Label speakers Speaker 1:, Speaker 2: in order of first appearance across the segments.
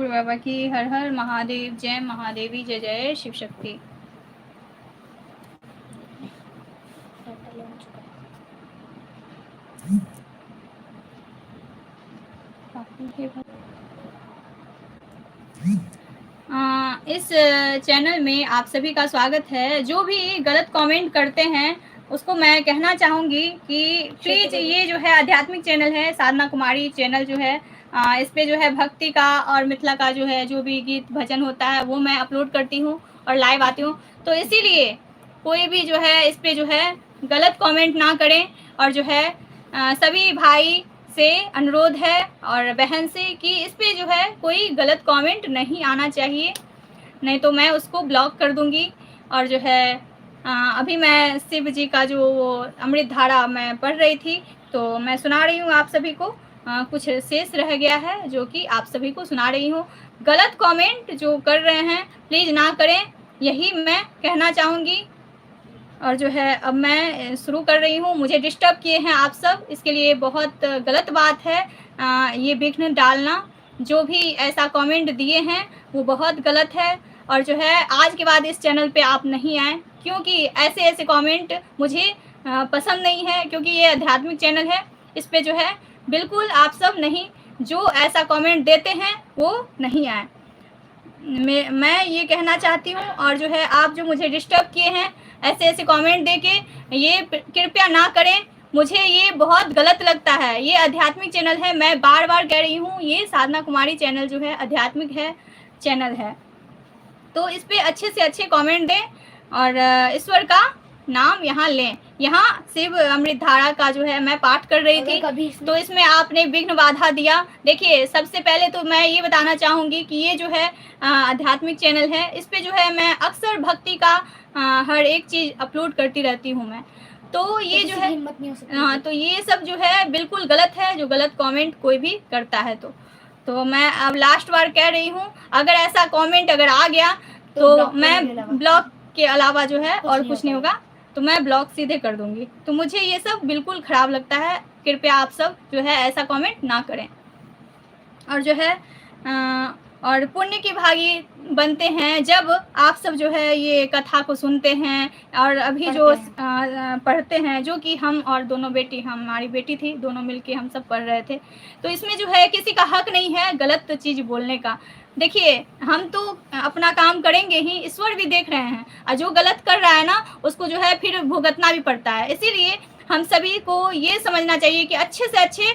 Speaker 1: गुरु बाबा की। हर हर महादेव। जय महादेवी। जय जय शिव शक्ति। इस चैनल में आप सभी का स्वागत है। जो भी गलत कमेंट करते हैं उसको मैं कहना चाहूँगी कि प्लीज़, ये जो है आध्यात्मिक चैनल है, साधना कुमारी चैनल जो है, इस पे जो है भक्ति का और मिथिला का जो है जो भी गीत भजन होता है वो मैं अपलोड करती हूँ और लाइव आती हूँ। तो इसीलिए कोई भी जो है इस पे जो है गलत कमेंट ना करें। और जो है सभी भाई से अनुरोध है और बहन से कि इस पे जो है कोई गलत कमेंट नहीं आना चाहिए, नहीं तो मैं उसको ब्लॉक कर दूंगी। और जो है अभी मैं शिव जी का जो अमृत धारा मैं पढ़ रही थी तो मैं सुना रही हूँ आप सभी को। कुछ शेष रह गया है जो कि आप सभी को सुना रही हूँ। गलत कमेंट जो कर रहे हैं प्लीज़ ना करें, यही मैं कहना चाहूँगी। और जो है अब मैं शुरू कर रही हूँ। मुझे डिस्टर्ब किए हैं आप सब, इसके लिए बहुत गलत बात है ये विघ्न डालना। जो भी ऐसा कमेंट दिए हैं वो बहुत गलत है। और जो है आज के बाद इस चैनल पे आप नहीं आए, क्योंकि ऐसे ऐसे कमेंट मुझे पसंद नहीं है, क्योंकि ये आध्यात्मिक चैनल है। इस पे जो है बिल्कुल आप सब नहीं, जो ऐसा कमेंट देते हैं वो नहीं आए, मैं ये कहना चाहती हूँ। और जो है आप जो मुझे डिस्टर्ब किए हैं ऐसे ऐसे कमेंट देके, ये कृपया ना करें। मुझे ये बहुत गलत लगता है। ये आध्यात्मिक चैनल है, मैं बार बार कह रही हूँ, ये साधना कुमारी चैनल जो है आध्यात्मिक है चैनल है। तो इस पे अच्छे से अच्छे कमेंट दें और ईश्वर का नाम यहाँ लें। यहाँ शिव अमृत धारा का जो है मैं पाठ कर रही थी, तो इसमें आपने विघ्न बाधा दिया। देखिए, सबसे पहले तो मैं ये बताना चाहूँगी कि ये जो है आध्यात्मिक चैनल है, इस पे जो है मैं अक्सर भक्ति का हर एक चीज़ अपलोड करती रहती हूँ मैं। तो ये जो है हाँ, तो ये सब जो है बिल्कुल गलत है, जो गलत कमेंट कोई भी करता है। तो मैं अब लास्ट बार कह रही हूँ, अगर ऐसा कमेंट अगर आ गया तो मैं ब्लॉक के अलावा जो है और कुछ नहीं होगा, तो मैं ब्लॉक सीधे कर दूंगी। तो मुझे ये सब बिल्कुल ख़राब लगता है। कृपया आप सब जो है ऐसा कमेंट ना करें। और जो है और पुण्य की भागी बनते हैं जब आप सब जो है ये कथा को सुनते हैं और अभी जो पढ़ते हैं, जो कि हम और दोनों बेटी, हमारी बेटी थी, दोनों मिलके हम सब पढ़ रहे थे। तो इसमें जो है किसी का हक नहीं है गलत चीज़ बोलने का। देखिए, हम तो अपना काम करेंगे ही, ईश्वर भी देख रहे हैं, और जो गलत कर रहा है ना उसको जो है फिर भुगतना भी पड़ता है। इसीलिए हम सभी को ये समझना चाहिए कि अच्छे से अच्छे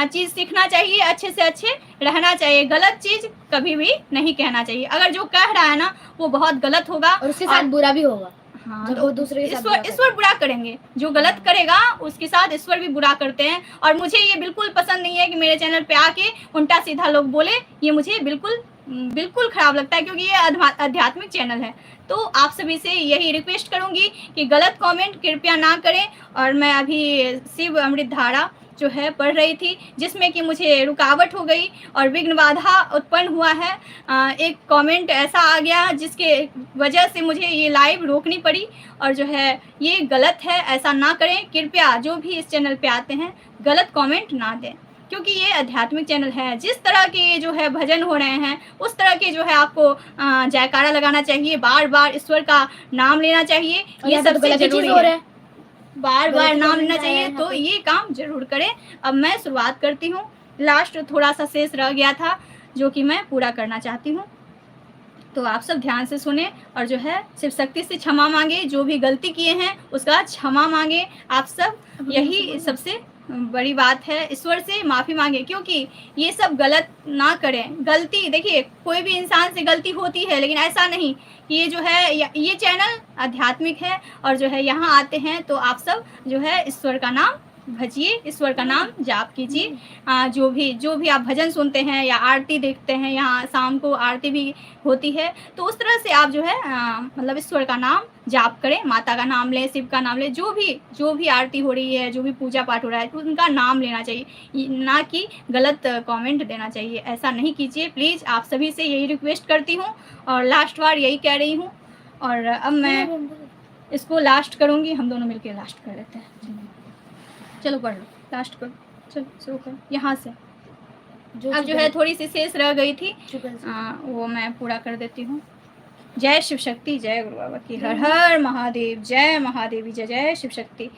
Speaker 1: चीज़ सीखना चाहिए, अच्छे से अच्छे रहना चाहिए। गलत चीज़ कभी भी नहीं कहना चाहिए। अगर जो कह रहा है ना वो बहुत गलत होगा और उसके साथ बुरा भी होगा। हाँ, तो दूसरे ईश्वर बुरा करेंगे। जो गलत करेगा उसके साथ ईश्वर भी बुरा करते हैं। और मुझे ये बिल्कुल पसंद नहीं है कि मेरे चैनल पे आके उल्टा सीधा लोग बोले। ये मुझे बिल्कुल ख़राब लगता है, क्योंकि ये आध्यात्मिक चैनल है। तो आप सभी से यही रिक्वेस्ट करूँगी कि गलत कमेंट कृपया ना करें। और मैं अभी शिव अमृत धारा जो है पढ़ रही थी, जिसमें कि मुझे रुकावट हो गई और विघ्न बाधा उत्पन्न हुआ है। एक कमेंट ऐसा आ गया जिसके वजह से मुझे ये लाइव रोकनी पड़ी। और जो है ये गलत है, ऐसा ना करें। कृपया जो भी इस चैनल पे आते हैं गलत कमेंट ना दें, क्योंकि ये आध्यात्मिक चैनल है। जिस तरह के जो है भजन हो रहे हैं उस तरह के जो है आपको जयकारा लगाना चाहिए, बार बार ईश्वर का नाम लेना चाहिए। ये सबसे जरूरी है, बार बार नाम लेना चाहिए। तो ये काम जरूर करें। अब मैं शुरुआत करती हूँ। लास्ट थोड़ा सा शेष रह गया था जो कि मैं पूरा करना चाहती हूँ, तो आप सब ध्यान से सुने और जो है शिव शक्ति से क्षमा मांगे। जो भी गलती किए हैं उसका क्षमा मांगे आप सब, यही सबसे बड़ी बात है। ईश्वर से माफ़ी मांगे, क्योंकि ये सब गलत ना करें। गलती, देखिए, कोई भी इंसान से गलती होती है, लेकिन ऐसा नहीं कि ये जो है ये चैनल आध्यात्मिक है और जो है यहाँ आते हैं तो आप सब जो है ईश्वर का नाम भजिए, ईश्वर का नाम जाप कीजिए। जो भी आप भजन सुनते हैं या आरती देखते हैं, यहाँ शाम को आरती भी होती है, तो उस तरह से आप जो है मतलब ईश्वर का नाम जाप करें, माता का नाम लें, शिव का नाम लें। जो भी आरती हो रही है, जो भी पूजा पाठ हो रहा है, तो उनका नाम लेना चाहिए, ना कि गलत कमेंट देना चाहिए। ऐसा नहीं कीजिए प्लीज़। आप सभी से यही रिक्वेस्ट करती हूँ और लास्ट बार यही कह रही हूँ। और अब मैं इसको लास्ट करूँगी, हम दोनों मिलकर लास्ट कर लेते हैं। चलो पढ़ लो, लास्ट करो, चलो शुरू करो यहाँ से। अब जो है थोड़ी सी शेष रह गई थी, वो मैं पूरा कर देती हूँ। जय शिव शक्ति, जय गुरु बाबा की, हर हर महादेव, जय महादेवी, जय जय शिव शक्ति।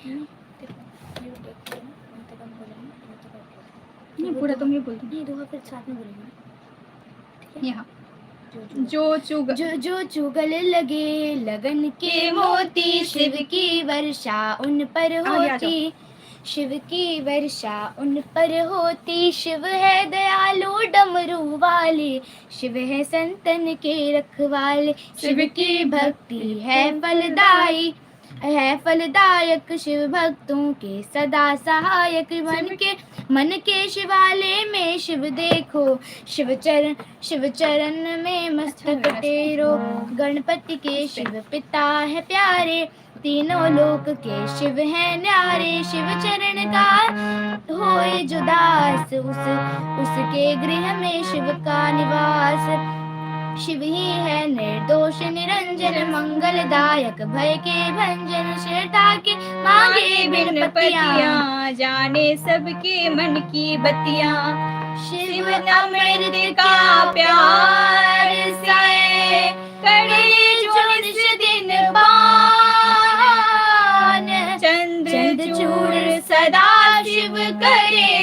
Speaker 1: नहीं पूरा तुम ही बोल दो, नहीं दोहा फिर साथ में बोलेंगे। यहाँ जो चुगल लगे लगन के मोती, शिव की वर्षा उन पर होती, शिव की वर्षा उन पर होती। शिव है दयालु डमरू वाले, शिव है संतन के रखवाले, शिव की भक्ति है फलदायी, है फलदायक, शिव भक्तों के सदा सहायक। मन के शिवालय में शिव देखो, शिव चरण में मस्तक टेरो। गणपति के शिव पिता है प्यारे, तीनों लोक के शिव हैं न्यारे। शिव चरण का होए जो दास, उसके गृह में शिव का निवास। शिव ही है निर्दोष निरंजन, मंगलदायक भय के भंजन। श्रद्धा के मांगे बिन पतियां, जाने सबके मन की बतियां। शिव अमृत का प्यार साए, करे जो निज दिन पान। चंद्रचूड़ सदा शिव करे,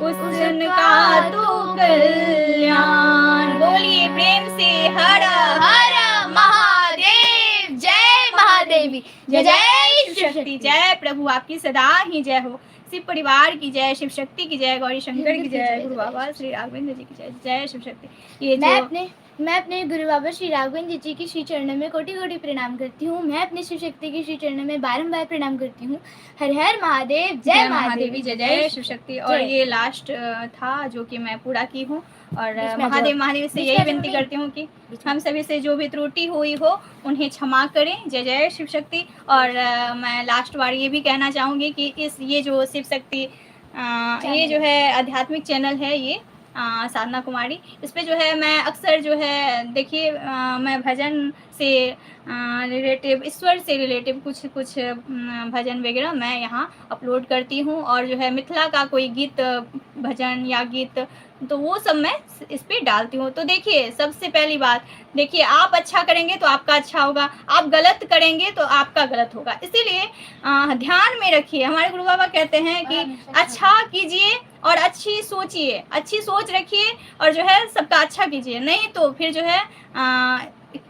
Speaker 1: उसका तो कल्याण। बोलिए प्रेम से हर हर महादेव, जय महादेवी, जय जय शिव शक्ति। जय प्रभु आपकी सदा ही जय हो। शिव परिवार की जय, शिव शक्ति की जय, गौरी शंकर की जय, गुरु बाबा श्री राघवेंद्र जी की जय, जय शिव शक्ति। ये मैं अपने गुरु बाबा श्री राघवेंद्र जी की श्री चरणों में कोटि कोटि प्रणाम करती हूँ। मैं अपने शिव शक्ति की श्री चरणों में बारंबार प्रणाम करती हूँ। हर हर महादेव, जय महादेवी, जय जय शिव शक्ति। और ये लास्ट था जो कि मैं पूरा की हूँ। और महादेव से यही विनती करती हूँ कि हम सभी से जो भी त्रुटि हुई हो उन्हें क्षमा करें। जय जय शिव शक्ति। और मैं लास्ट बार ये भी कहना चाहूँगी कि ये जो शिव शक्ति ये जो है आध्यात्मिक चैनल है, ये साधना कुमारी, इस पे जो है मैं अक्सर जो है देखिए मैं भजन से रिलेटिव, ईश्वर से रिलेटिव कुछ भजन वगैरह मैं यहाँ अपलोड करती हूँ। और जो है मिथिला का कोई गीत भजन या गीत तो वो सब मैं इस पे डालती हूँ। तो देखिए सबसे पहली बात, देखिए आप अच्छा करेंगे तो आपका अच्छा होगा, आप गलत करेंगे तो आपका गलत होगा। इसीलिए ध्यान में रखिए, हमारे गुरु बाबा कहते हैं कि अच्छा कीजिए और अच्छी सोचिए, अच्छी सोच रखिए और जो है सबका अच्छा कीजिए। नहीं तो फिर जो है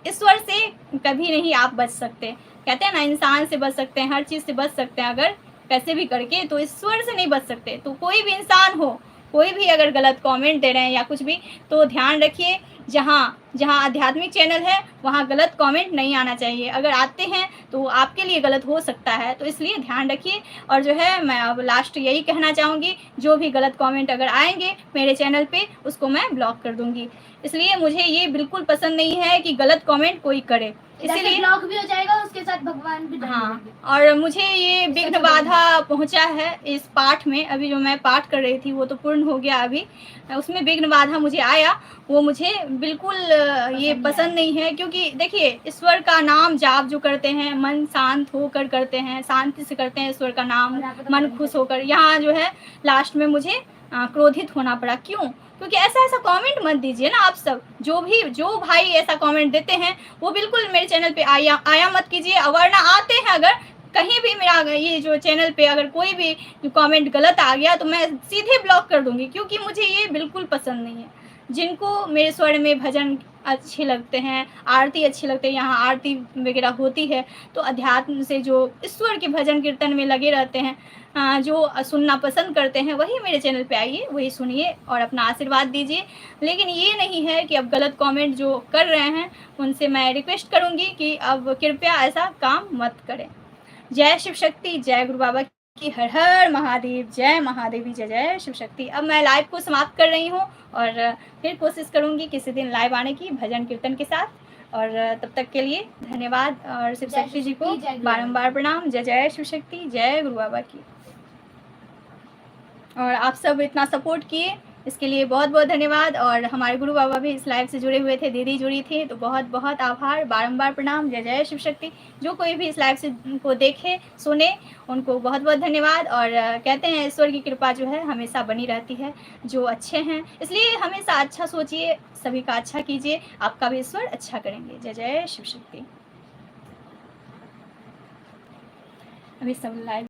Speaker 1: ईश्वर से कभी नहीं आप बच सकते। कहते हैं ना, इंसान से बच सकते हैं, हर चीज़ से बच सकते हैं अगर कैसे भी करके, तो ईश्वर से नहीं बच सकते। तो कोई भी इंसान हो, कोई भी अगर गलत कमेंट दे रहे हैं या कुछ भी, तो ध्यान रखिए जहाँ आध्यात्मिक चैनल है वहाँ गलत कमेंट नहीं आना चाहिए। अगर आते हैं तो आपके लिए गलत हो सकता है, तो इसलिए ध्यान रखिए। और जो है मैं अब लास्ट यही कहना चाहूँगी, जो भी गलत कमेंट अगर आएंगे मेरे चैनल पे उसको मैं ब्लॉक कर दूँगी। इसलिए मुझे ये बिल्कुल पसंद नहीं है कि गलत कमेंट कोई करे, इसीलिए ब्लॉक भी हो जाएगा, उसके साथ भगवान भी। हाँ, और मुझे ये विघ्न बाधा पहुंचा है इस पाठ में। अभी जो मैं पाठ कर रही थी वो तो पूर्ण हो गया, अभी उसमें विघ्न बाधा मुझे आया, वो मुझे बिल्कुल ये पसंद नहीं है। क्योंकि देखिए ईश्वर का नाम जाप जो करते हैं, मन शांत होकर करते हैं, शांति से करते हैं ईश्वर का नाम, मन खुश होकर। यहाँ जो है लास्ट में मुझे क्रोधित होना पड़ा। क्यों? क्योंकि ऐसा कमेंट मत दीजिए ना। आप सब जो भाई ऐसा कमेंट देते हैं वो बिल्कुल मेरे चैनल पे आया मत कीजिए। वरना आते हैं, अगर कहीं भी मेरा ये जो चैनल पे अगर कोई भी कमेंट गलत आ गया तो मैं सीधे ब्लॉक कर दूंगी, क्योंकि मुझे ये बिल्कुल पसंद नहीं है। जिनको मेरे स्वर में भजन अच्छे लगते हैं, आरती अच्छी लगती है, यहाँ आरती वगैरह होती है, तो अध्यात्म से जो ईश्वर के भजन कीर्तन में लगे रहते हैं, जो सुनना पसंद करते हैं, वही मेरे चैनल पे आइए, वही सुनिए और अपना आशीर्वाद दीजिए। लेकिन ये नहीं है कि अब गलत कमेंट जो कर रहे हैं उनसे मैं रिक्वेस्ट करूँगी कि अब कृपया ऐसा काम मत करें। जय शिव शक्ति, जय गुरु बाबा की, हर हर महादेव, जय महादेवी, जय जय शिव शक्ति। अब मैं लाइव को समाप्त कर रही हूँ और फिर कोशिश करूँगी किसी दिन लाइव आने की भजन कीर्तन के साथ। और तब तक के लिए धन्यवाद और शिव शक्ति जी को बारंबार प्रणाम। जय जय शिव शक्ति, जय गुरु बाबा की। और आप सब इतना सपोर्ट किए, इसके लिए बहुत बहुत धन्यवाद। और हमारे गुरु बाबा भी इस लाइव से जुड़े हुए थे, दीदी जुड़ी थी, तो बहुत बहुत आभार, बारंबार प्रणाम। जय जय शिव शक्ति। जो कोई भी इस लाइव से को देखे सुने उनको बहुत बहुत धन्यवाद। और कहते हैं ईश्वर की कृपा जो है हमेशा बनी रहती है, जो अच्छे हैं, इसलिए हमेशा अच्छा सोचिए, सभी का अच्छा कीजिए, आपका भी ईश्वर अच्छा करेंगे। जय जय शिव शक्ति। अभी सब लाइव